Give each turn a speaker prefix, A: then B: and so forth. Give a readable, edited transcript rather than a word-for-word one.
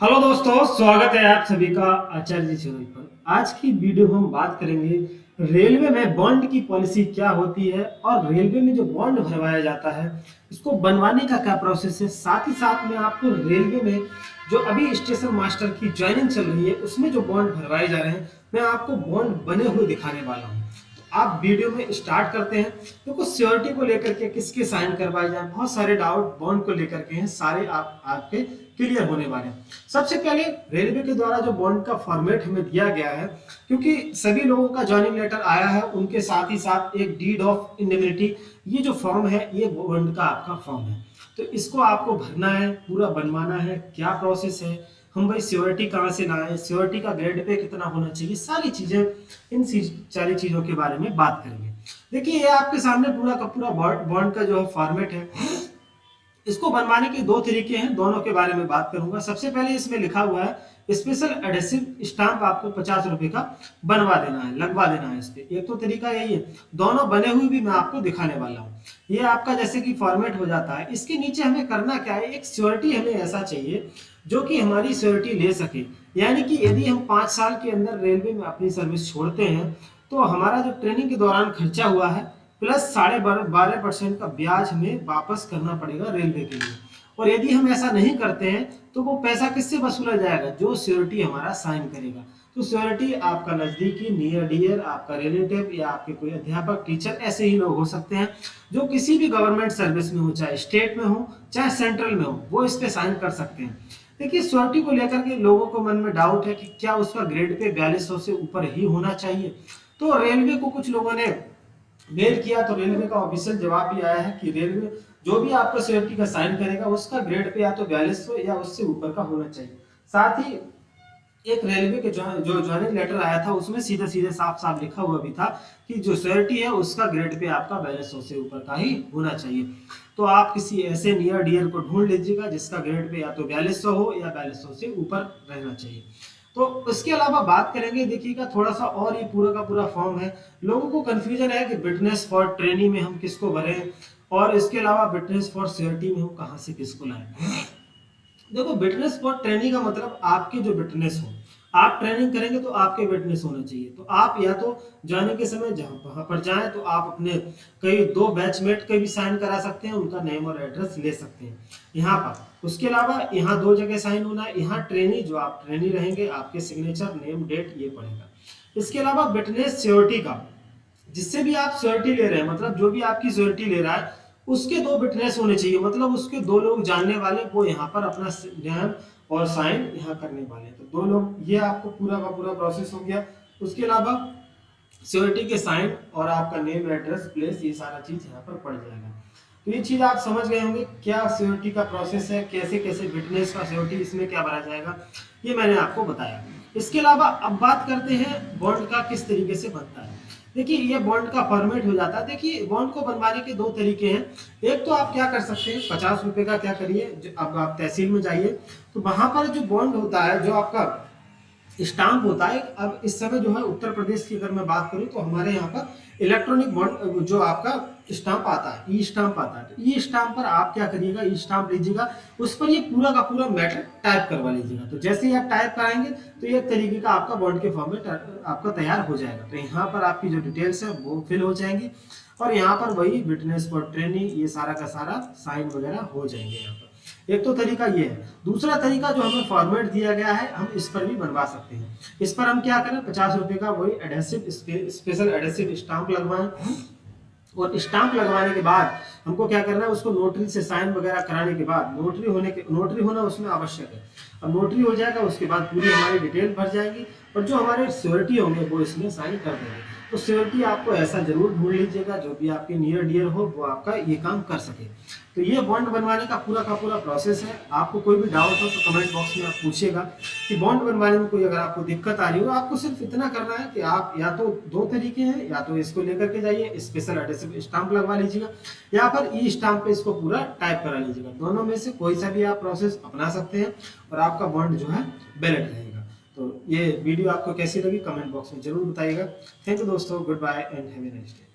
A: Hello दोस्तों, स्वागत है आप सभी का आचार्य जी चैनल पर। आज की वीडियो में हम बात करेंगे रेलवे में बॉन्ड की पॉलिसी क्या होती है और रेलवे में जो बॉन्ड भरवाया जाता है इसको बनवाने का क्या प्रोसेस है। साथ ही साथ में आपको रेलवे में जो अभी स्टेशन मास्टर की ज्वाइनिंग चल रही है उसमें जो बॉन्ड भरवाए जा रहे हैं मैं आपको बॉन्ड बने हुए दिखाने वाला हूँ। आप वीडियो में स्टार्ट करते हैं। तो कुछ सिक्योरिटी को लेकर के किसके साइन करवाए जाए, बहुत सारे डाउट बॉन्ड को लेकर के हैं, सारे आपके क्लियर होने वाले हैं। सबसे पहले रेलवे के द्वारा जो बॉन्ड का फॉर्मेट हमें दिया गया है, क्योंकि सभी लोगों का ज्वाइनिंग लेटर आया है, उनके साथ ही साथ एक डीड ऑफ इंडेमनिटी ये जो फॉर्म है ये बॉन्ड का आपका फॉर्म है। तो इसको आपको भरना है, पूरा बनवाना है। क्या प्रोसेस है, हम भाई सिक्योरिटी कहाँ से लाएं, सिक्योरिटी का ग्रेड पे कितना होना चाहिए, सारी चीजें इन सारी चीजों के बारे में बात करेंगे। देखिए ये आपके सामने पूरा का पूरा बॉन्ड का जो है फॉर्मेट है। इसको बनवाने के दो तरीके हैं, दोनों के बारे में बात करूंगा। सबसे पहले इसमें लिखा हुआ है स्पेशल एडेसिव स्टाम्प आपको 50 रुपए का बनवा देना है, लगवा देना है इस पे। एक तो तरीका यही है, दोनों बने हुए भी मैं आपको दिखाने वाला हूँ। ये आपका जैसे कि फॉर्मेट हो जाता है। इसके नीचे हमें करना क्या है, एक श्योरिटी हमें ऐसा चाहिए जो कि हमारी श्योरिटी ले सके। यानी कि यदि हम 5 साल के अंदर रेलवे में अपनी सर्विस छोड़ते हैं तो हमारा जो ट्रेनिंग के दौरान खर्चा हुआ है प्लस 12.5% का ब्याज हमें वापस करना पड़ेगा रेलवे के लिए। और यदि हम ऐसा नहीं करते हैं तो वो पैसा किससे वसूला जाएगा, जो श्योरिटी हमारा साइन करेगा। तो श्योरिटी आपका नजदीकी नियर डियर, आपका रिलेटिव या आपके कोई अध्यापक टीचर, ऐसे ही लोग हो सकते हैं जो किसी भी गवर्नमेंट सर्विस में हो, चाहे स्टेट में हो चाहे सेंट्रल में हो, वो इस पे साइन कर सकते हैं। देखिए श्योरिटी को लेकर के लोगों को मन में डाउट है कि क्या उसका ग्रेड पे 4200 से ऊपर ही होना चाहिए। तो रेलवे को कुछ लोगों ने मेल किया तो रेलवे का ऑफिशियल जवाब भी आया है कि रेलवे जो भी आपका सिक्योरिटी का साइन करेगा उसका ग्रेड पे या तो 4200 या उससे ऊपर का होना चाहिए। साथ ही एक रेलवे के जो ज्वाइनिंग लेटर आया था उसमें सीधे सीधे साफ साफ लिखा हुआ भी था कि जो सिक्योरिटी है उसका ग्रेड पे आपका 4200 से ऊपर का ही होना चाहिए। तो आप किसी ऐसे नियर डियर को ढूंढ लीजिएगा जिसका ग्रेड पे या तो 4200 हो या 4200 से ऊपर रहना चाहिए। तो इसके अलावा बात करेंगे, देखिएगा थोड़ा सा और, ये पूरा का पूरा फॉर्म है। लोगों को कंफ्यूजन है कि विटनेस फॉर ट्रेनिंग में हम किसको भरें और इसके अलावा विटनेस फॉर सिक्योरिटी में हम कहां से किसको लाएं। देखो विटनेस फॉर ट्रेनिंग का मतलब आपके जो विटनेस हो, आप ट्रेनिंग करेंगे तो आपके विटनेस होना चाहिए। तो आप या तो जाने के समय जहां वहां पर जाएं तो आप अपने कई दो बैचमेट के भी साइन करा सकते हैं, उनका नेम और एड्रेस ले सकते हैं यहाँ पर। उसके अलावा यहाँ दो जगह साइन होना है, यहाँ ट्रेनी जो आप ट्रेनी रहेंगे आपके सिग्नेचर नेम डेट ये पड़ेगा। इसके अलावा विटनेस सिक्योरिटी का, जिससे भी आप सिक्योरिटी ले रहे हैं, मतलब जो भी आपकी सिक्योरिटी ले रहा है उसके दो विटनेस होने चाहिए, मतलब उसके दो लोग जानने वाले, वो यहाँ पर अपना नाम और साइन यहाँ करने वाले हैं। तो दो लोग, ये आपको पूरा का पूरा प्रोसेस हो गया। उसके अलावा सिक्योरिटी के साइन और आपका नेम एड्रेस प्लेस ये सारा चीज यहाँ पर पड़ जाएगा। तो ये चीज आप समझ गए होंगे क्या सिक्योरिटी का प्रोसेस है, कैसे कैसे विटनेस का सिक्योरिटी इसमें क्या भरा जाएगा, ये मैंने आपको बताया। इसके अलावा अब बात करते हैं बॉन्ड का किस तरीके से बनता है। देखिए ये बॉन्ड का फॉर्मेट हो जाता है। देखिए बॉन्ड को बनवाने के दो तरीके हैं। एक तो आप क्या कर सकते हैं, 50 रुपए का क्या करिए, अब आप तहसील में जाइए तो वहां पर जो बॉन्ड होता है, जो आपका स्टाम्प होता है। अब इस समय जो है उत्तर प्रदेश की अगर मैं बात करूं तो हमारे यहाँ पर इलेक्ट्रॉनिक बॉन्ड जो आपका स्टाम्प आता है, ई स्टाम्प आता है। तो ई स्टाम्प पर आप क्या करिएगा, ई स्टाम्प लीजिएगा, उस पर ये पूरा का पूरा मैटर टाइप करवा लीजिएगा। तो जैसे ही आप टाइप कराएंगे तो ये तरीके का आपका बॉन्ड के फॉर्मेट आपका तैयार हो जाएगा। तो यहाँ पर आपकी जो डिटेल्स है वो फिल हो जाएंगी और यहाँ पर वही विटनेस फॉर ट्रेनिंग ये सारा का सारा साइन वगैरह हो जाएंगे यहाँ पर। एक तो तरीका ये है। दूसरा तरीका जो हमें फॉर्मेट दिया गया है, हम इस पर भी बनवा सकते हैं। इस पर हम क्या करें, 50 रुपए का वही एडेसिव स्पेशल एडेसिव स्टाम्प लगवाएं और स्टाम्प लगवाने के बाद हमको क्या करना है, उसको नोटरी से साइन वगैरह कराने के बाद, नोटरी होना उसमें आवश्यक है। अब नोटरी हो जाएगा उसके बाद पूरी हमारी डिटेल भर जाएगी और जो हमारे श्योरिटी होंगे वो इसमें साइन कर देंगे। तो श्योरिटी आपको ऐसा जरूर ढूंढ लीजिएगा जो भी आपके नियर डियर हो, वो आपका ये काम कर सके। तो ये बॉन्ड बनवाने का पूरा प्रोसेस है। आपको कोई भी डाउट हो तो कमेंट बॉक्स में आप पूछिएगा कि बॉन्ड बनवाने में कोई अगर आपको दिक्कत आ रही हो। आपको सिर्फ इतना करना है कि आप या तो दो तरीके हैं, या तो इसको लेकर के जाइए स्पेशल एडेसिव स्टाम्प लगवा लीजिएगा या फिर ई स्टाम्प पे इसको पूरा टाइप करा लीजिएगा। दोनों में से कोई सा भी आप प्रोसेस अपना सकते हैं और आपका बॉन्ड जो है वैलिड रहेगा। तो ये वीडियो आपको कैसी लगी कमेंट बॉक्स में जरूर बताइएगा। थैंक यू दोस्तों, good bye and have a nice day.